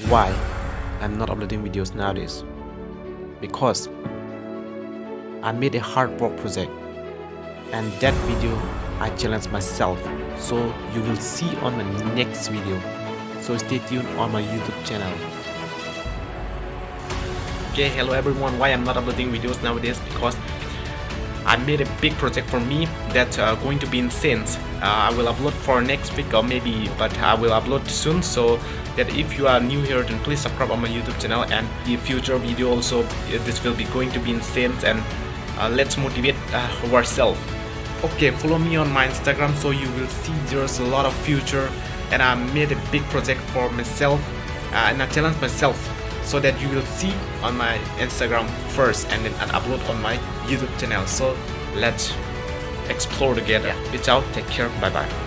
why I'm not uploading videos nowadays. Because I made a hard work project, and that video I challenged myself, so you will see on my next video. So stay tuned on my YouTube channel. Okay, hello everyone. Why I'm not uploading videos nowadays? Because I made a big project for me that's going to be insane. I will upload for next week or maybe, but I will upload soon. So that if you are new here, then please subscribe on my YouTube channel, and the future video also this will be going to be insane, and let's motivate ourselves. Okay, follow me on my Instagram so you will see there's a lot of future, and I made a big project for myself and I challenged myself, so that you will see on my Instagram first and then I upload on my YouTube channel. So let's explore together. Peace out, take care, bye bye.